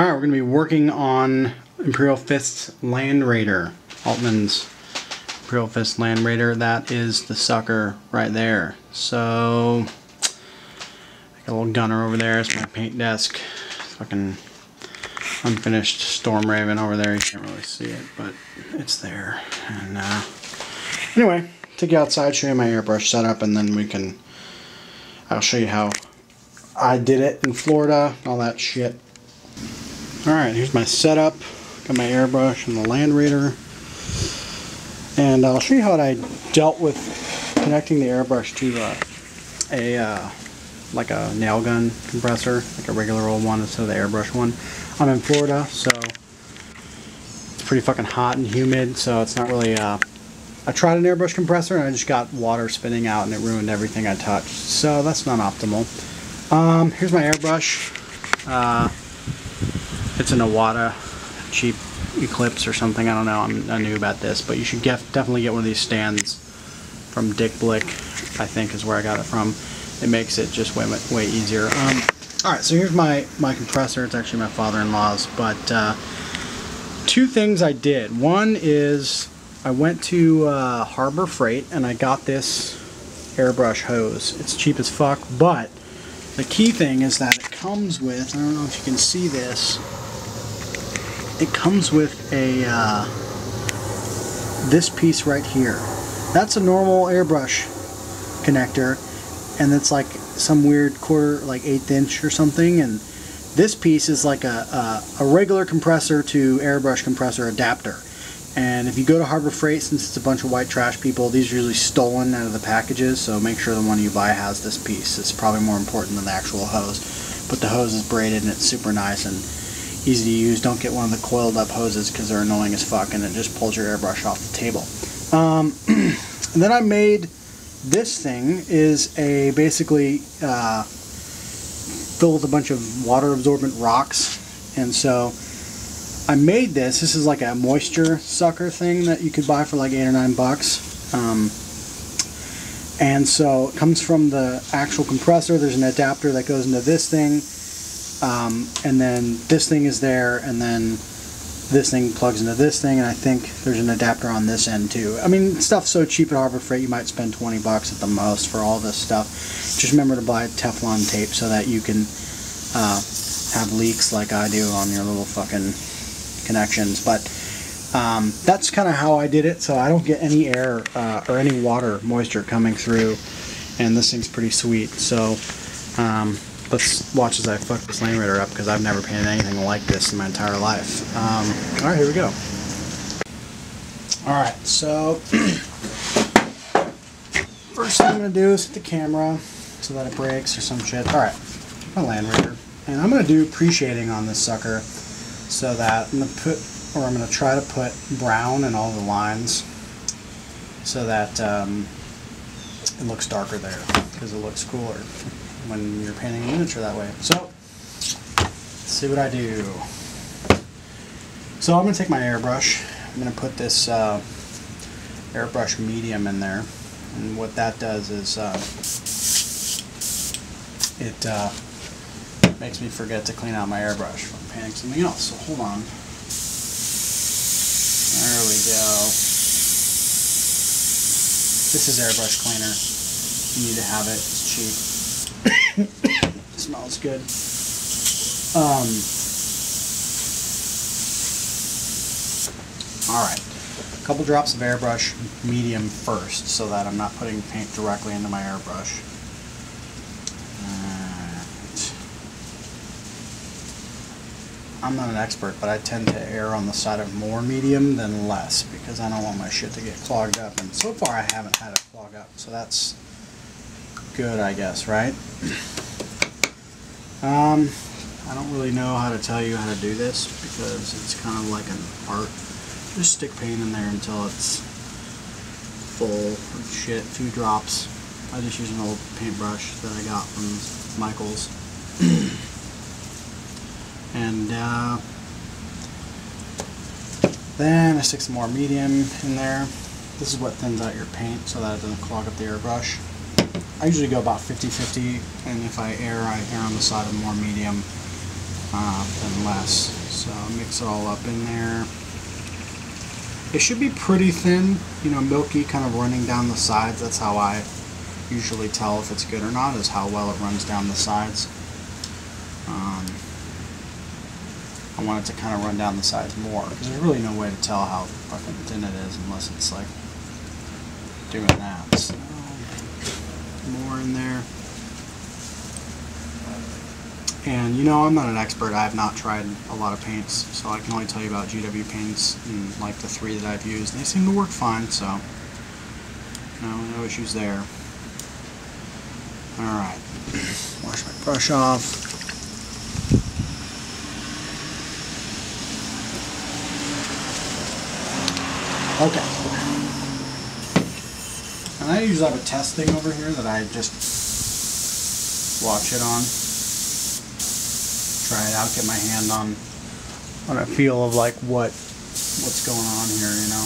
Alright, we're going to be working on Imperial Fists Landraider. Altmann's Imperial Fist Landraider. That is the sucker right there. So, I got a little gunner over there. It's my paint desk. Fucking unfinished Storm Raven over there. You can't really see it, but it's there. And anyway, take you outside, show you my airbrush setup, and then I'll show you how I did it in Florida, all that shit. Alright, here's my setup. Got my airbrush and the Landraider. And I'll show you how I dealt with connecting the airbrush to like a nail gun compressor, like a regular old one instead of the airbrush one. I'm in Florida, so it's pretty fucking hot and humid, so it's not really I tried an airbrush compressor and I just got water spitting out and it ruined everything I touched, so that's not optimal. Here's my airbrush. It's an Iwata cheap Eclipse or something, I don't know, I'm new about this, but you should definitely get one of these stands from Dick Blick, I think is where I got it from. It makes it just way easier. Alright, so here's my compressor. It's actually my father-in-law's, but two things I did. One is I went to Harbor Freight and I got this airbrush hose. It's cheap as fuck, but the key thing is that it comes with, I don't know if you can see this, it comes with a this piece right here. That's a normal airbrush connector, and it's like some weird quarter, like 1/8 inch or something, and this piece is like a regular compressor to airbrush compressor adapter. And if you go to Harbor Freight, since it's a bunch of white trash people, these are usually stolen out of the packages, so make sure the one you buy has this piece. It's probably more important than the actual hose. But the hose is braided and it's super nice and easy to use. Don't get one of the coiled up hoses because they're annoying as fuck and it just pulls your airbrush off the table. And then I made this thing is a basically filled with a bunch of water absorbent rocks, and so I made this. This is like a moisture sucker thing that you could buy for like $8 or $9. And so it comes from the actual compressor. There's an adapter that goes into this thing, and then this thing is there, and then this thing plugs into this thing, and I think there's an adapter on this end too. I mean, stuff's so cheap at Harbor Freight, you might spend $20 at the most for all this stuff. Just remember to buy Teflon tape so that you can have leaks like I do on your little fucking connections. But that's kind of how I did it, so I don't get any air or any water moisture coming through, and this thing's pretty sweet. So let's watch as I fuck this Landraider up, because I've never painted anything like this in my entire life. Alright, here we go. Alright, so first thing I'm going to do is hit the camera so that it breaks or some shit. Alright, my Landraider. And I'm going to do pre-shading on this sucker so that I'm going to try to put brown in all the lines so that it looks darker there, because it looks cooler when you're painting a miniature that way. So, let's see what I do. So I'm going to take my airbrush. I'm going to put this Airbrush Medium in there. And what that does is it makes me forget to clean out my airbrush when I'm painting something else. So hold on. There we go. This is airbrush cleaner. You need to have it. It's cheap. Smells good. Alright, a couple drops of airbrush medium first so that I'm not putting paint directly into my airbrush. I'm not an expert, but I tend to err on the side of more medium than less because I don't want my shit to get clogged up, and so far I haven't had it clog up, so that's good, I guess, right? I don't really know how to tell you how to do this because it's kind of like an art. Just stick paint in there until it's full of shit, 2 drops. I just use an old paintbrush that I got from Michael's. And then I stick some more medium in there. This is what thins out your paint so that it doesn't clog up the airbrush. I usually go about 50-50, and if I err on the side of more medium. than less. So mix it all up in there. It should be pretty thin, you know, milky, kind of running down the sides. That's how I usually tell if it's good or not, is how well it runs down the sides. I want it to kind of run down the sides more, because there's really no way to tell how fucking thin it is unless it's like doing that. So, more in there. And you know, I'm not an expert. I have not tried a lot of paints, so I can only tell you about GW paints and like the 3 that I've used. They seem to work fine, so no issues there. Alright, wash my brush off. Okay. And I usually have a test thing over here that I just watch it on. Try it out, get my hand on a feel of like what's going on here, you know.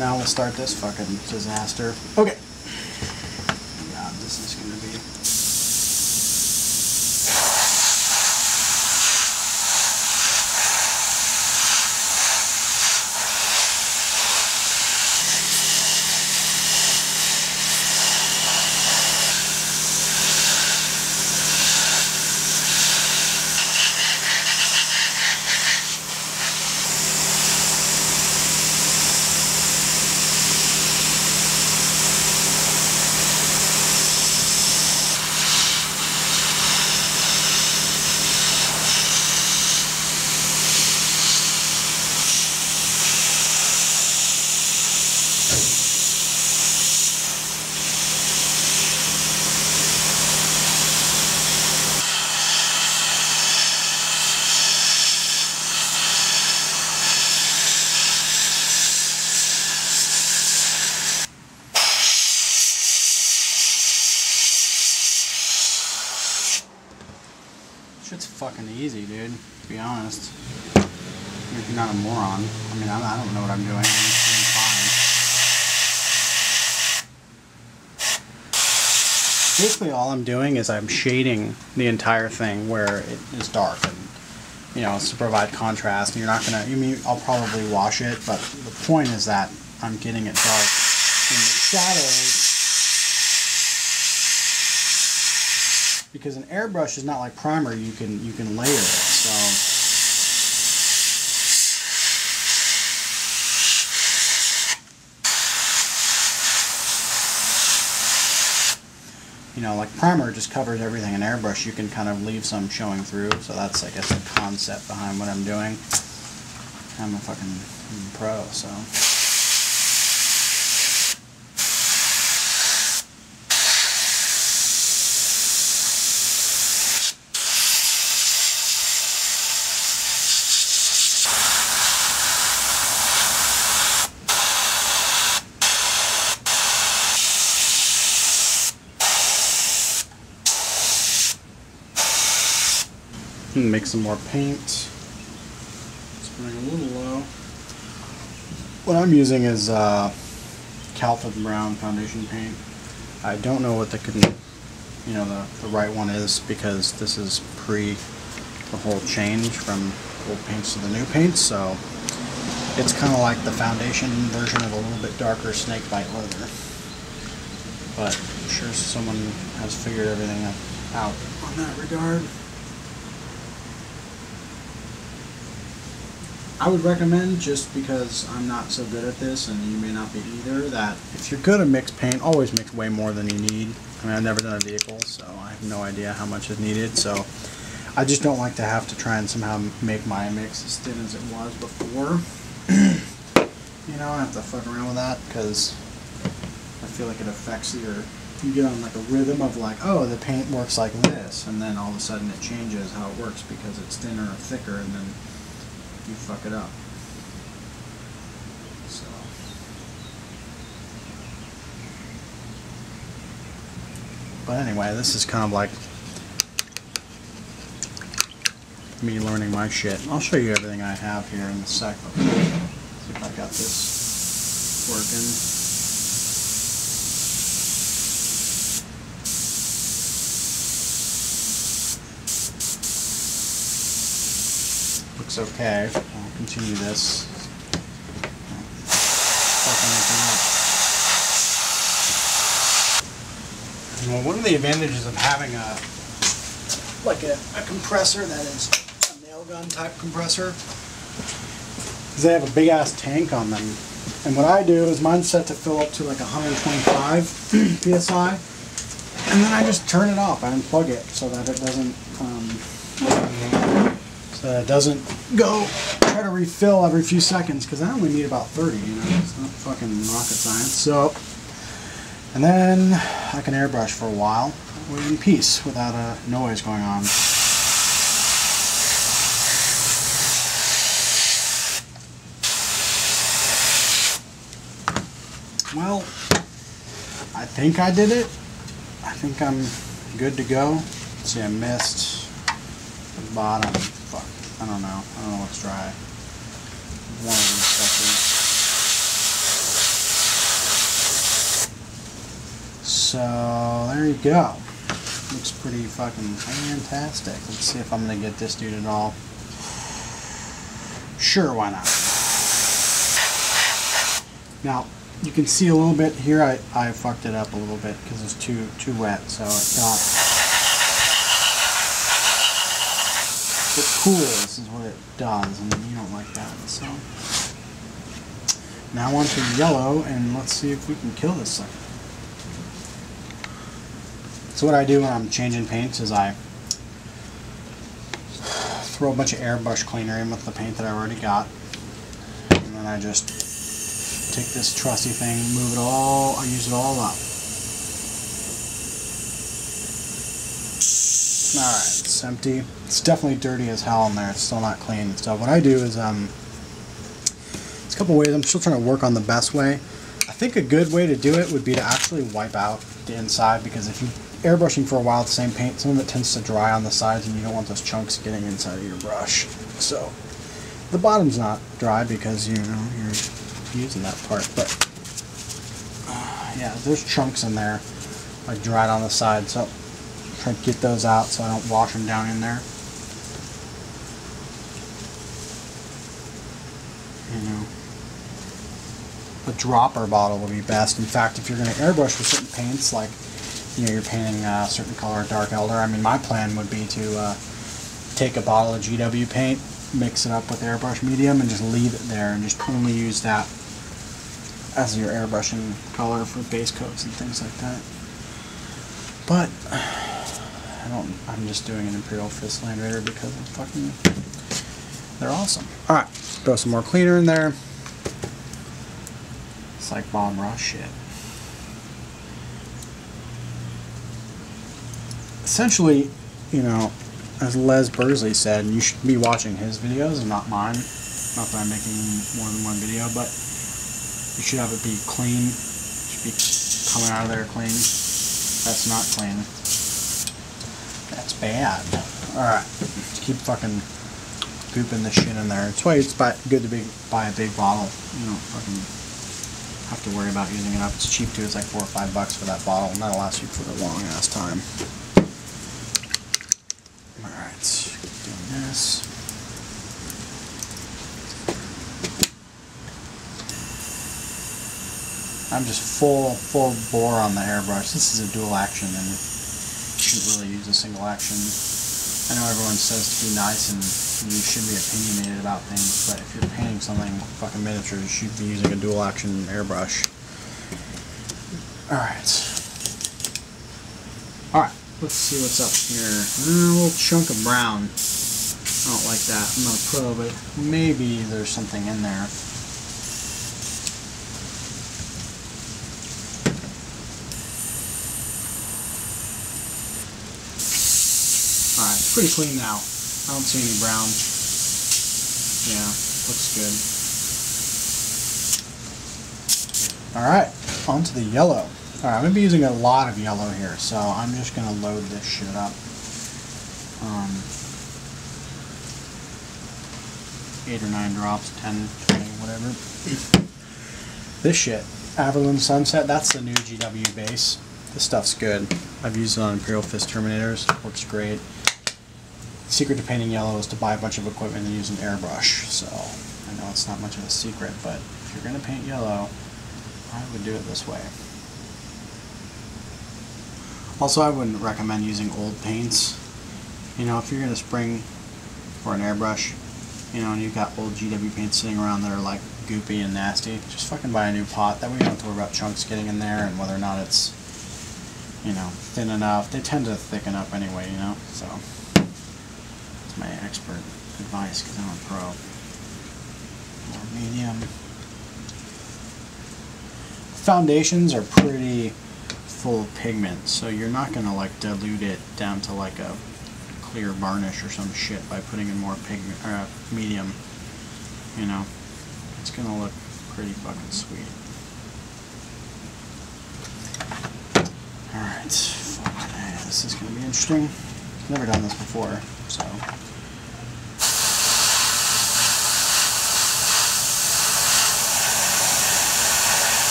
Now we'll start this fucking disaster. Okay. God, this is gonna be. Shit's fucking easy, dude, to be honest. If you're not a moron. I mean, I don't know what I'm doing. I'm doing fine. Basically, all I'm doing is I'm shading the entire thing where it is dark, and you know, it's to provide contrast. And you're not gonna. I mean, I'll probably wash it, but the point is that I'm getting it dark in the shadows. Because an airbrush is not like primer, you can layer it. So you know, like primer just covers everything. In airbrush you can kind of leave some showing through. So that's, I guess, the concept behind what I'm doing. I'm a fucking pro, so. Make some more paint. It's running a little low. What I'm using is Calvin Brown foundation paint. I don't know what the right one is, because this is pre the whole change from old paints to the new paints, so it's kind of like the foundation version of a little bit darker snakebite leather. But I'm sure someone has figured everything out on that regard. I would recommend, just because I'm not so good at this and you may not be either, that if you're good at mixed paint, always mix way more than you need. I mean, I've never done a vehicle, so I have no idea how much is needed. So I just don't like to have to try and somehow make my mix as thin as it was before. You know, I have to fuck around with that, because I feel like it affects you get on like a rhythm of like, oh, the paint works like this, and then all of a sudden it changes how it works because it's thinner or thicker, and then you fuck it up. So but anyway, this is kind of like me learning my shit. I'll show you everything I have here in a sec. See if I got this working. looks okay. I'll continue this. Well, one of the advantages of having a compressor that is a nail gun type compressor is they have a big ass tank on them. And what I do is mine's set to fill up to like 125 psi, and then I just turn it off. I unplug it so that it doesn't go try to refill every few seconds, because I only need about 30. You know, it's not fucking rocket science. So, and then I can airbrush for a while in peace without a noise going on. Well, I think I did it. I think I'm good to go. Let's see, I missed the bottom. Fuck, I don't know. I don't know what's dry. One of these suckers. So, there you go. Looks pretty fucking fantastic. Let's see if I'm gonna get this dude at all. Sure, why not? Now, you can see a little bit here. I fucked it up a little bit because it's too wet, so it got. It cools is what it does, and you don't like that. So now on to yellow, and let's see if we can kill this sucker. So what I do when I'm changing paints is I throw a bunch of airbrush cleaner in with the paint that I already got, and then I just take this trusty thing, move it all, I use it all up. Alright, it's empty. It's definitely dirty as hell in there. It's still not clean and stuff. What I do is, it's a couple ways. I'm still trying to work on the best way. I think a good way to do it would be to actually wipe out the inside, because if you're airbrushing for a while with the same paint, some of it tends to dry on the sides and you don't want those chunks getting inside of your brush. So, the bottom's not dry because, you know, you're using that part, but yeah, there's chunks in there like dried on the side, so try to get those out so I don't wash them down in there. You know, a dropper bottle would be best. In fact, if you're going to airbrush with certain paints, like, you know, you're painting a certain color, dark elder, I mean, my plan would be to take a bottle of GW paint, mix it up with Airbrush Medium, and just leave it there and just only use that as your airbrushing color for base coats and things like that. But I'm just doing an Imperial Fists Landraider because they're awesome. Alright, throw some more cleaner in there. It's like bomb rush shit. Essentially, you know, as Les Bursley said, you should be watching his videos and not mine. Not that I'm making more than one video, but you should have it be clean. It should be coming out of there clean. That's not clean. That's bad. Alright, let's keep fucking pooping this shit in there. That's why it's good to buy a big bottle. You don't fucking have to worry about using it up. It's cheap too. It's like $4 or $5 for that bottle, and that'll last you for a long ass time. Alright, doing this. I'm just full bore on the airbrush. This is a dual action, and you shouldn't really use a single action. I know everyone says to be nice and you should be opinionated about things, but if you're painting something fucking miniature, you should be using a dual action airbrush. Alright. Alright, let's see what's up here. A little chunk of brown. I don't like that. I'm not a pro, but maybe there's something in there. Alright, it's pretty clean now. I don't see any brown. Yeah, looks good. Alright, on to the yellow. Alright, I'm going to be using a lot of yellow here, so I'm just going to load this shit up. 8 or 9 drops, 10, 20, whatever. This shit, Averland Sunset, that's the new GW base. This stuff's good. I've used it on Imperial Fist Terminators. Works great. secret to painting yellow is to buy a bunch of equipment and use an airbrush. So I know it's not much of a secret, but if you're going to paint yellow, I would do it this way. Also, I wouldn't recommend using old paints. You know, if you're going to spring for an airbrush, you know, and you've got old GW paints sitting around that are like goopy and nasty, just fucking buy a new pot. That way you don't have to worry about chunks getting in there and whether or not it's, you know, thin enough. They tend to thicken up anyway, you know, so that's my expert advice because I'm a pro. More medium. Foundations are pretty full of pigment, so you're not going to like dilute it down to like a clear varnish or some shit by putting in more pigment or medium. You know, it's going to look pretty fucking sweet. Alright, this is going to be interesting. I've never done this before, so.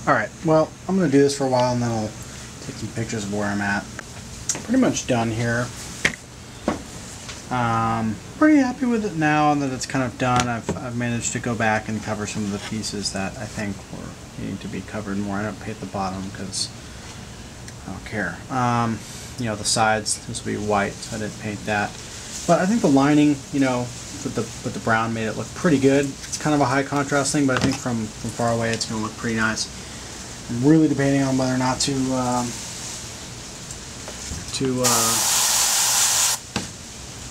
Alright, well, I'm going to do this for a while and then I'll take some pictures of where I'm at. Pretty much done here. Pretty happy with it now that it's kind of done. I've managed to go back and cover some of the pieces that I think were needing to be covered more. I don't paint the bottom because I don't care. You know, the sides, this will be white, so I didn't paint that. But I think the lining, you know, with the brown made it look pretty good. It's kind of a high contrast thing, but I think from far away it's going to look pretty nice. I'm really debating on whether or not to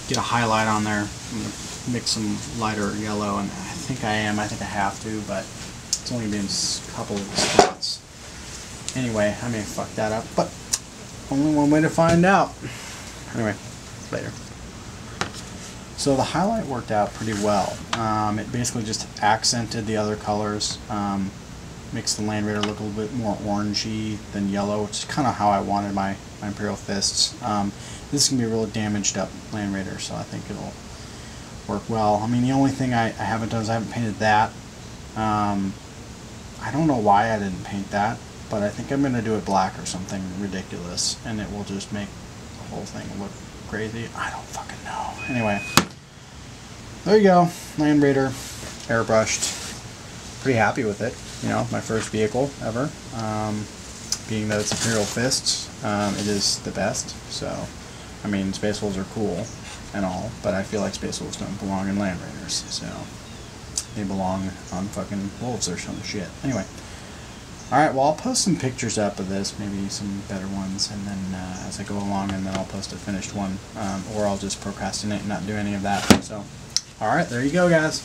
get a highlight on there. I'm going to mix some lighter yellow, and I think I am. I think I have to, but it's only been a couple of spots. Anyway, I may fuck that up, but only one way to find out. Anyway, later. So the highlight worked out pretty well. It basically just accented the other colors. Makes the Landraider look a little bit more orangey than yellow, which is kind of how I wanted my Imperial Fists. This is going to be a really damaged up Landraider, so I think it'll work well. I mean, the only thing I haven't done is I haven't painted that. I don't know why I didn't paint that, but I think I'm going to do it black or something ridiculous, and it will just make the whole thing look crazy. I don't fucking know. Anyway, there you go. Landraider, airbrushed. Pretty happy with it. You know, my first vehicle ever. Being that it's Imperial Fists, it is the best. So, I mean, Space Wolves are cool and all, but I feel like Space Wolves don't belong in Landraiders. So, they belong on fucking Wolves or some shit. Anyway. Alright, well, I'll post some pictures up of this, maybe some better ones, and then as I go along, and then I'll post a finished one, or I'll just procrastinate and not do any of that. So, alright, there you go, guys.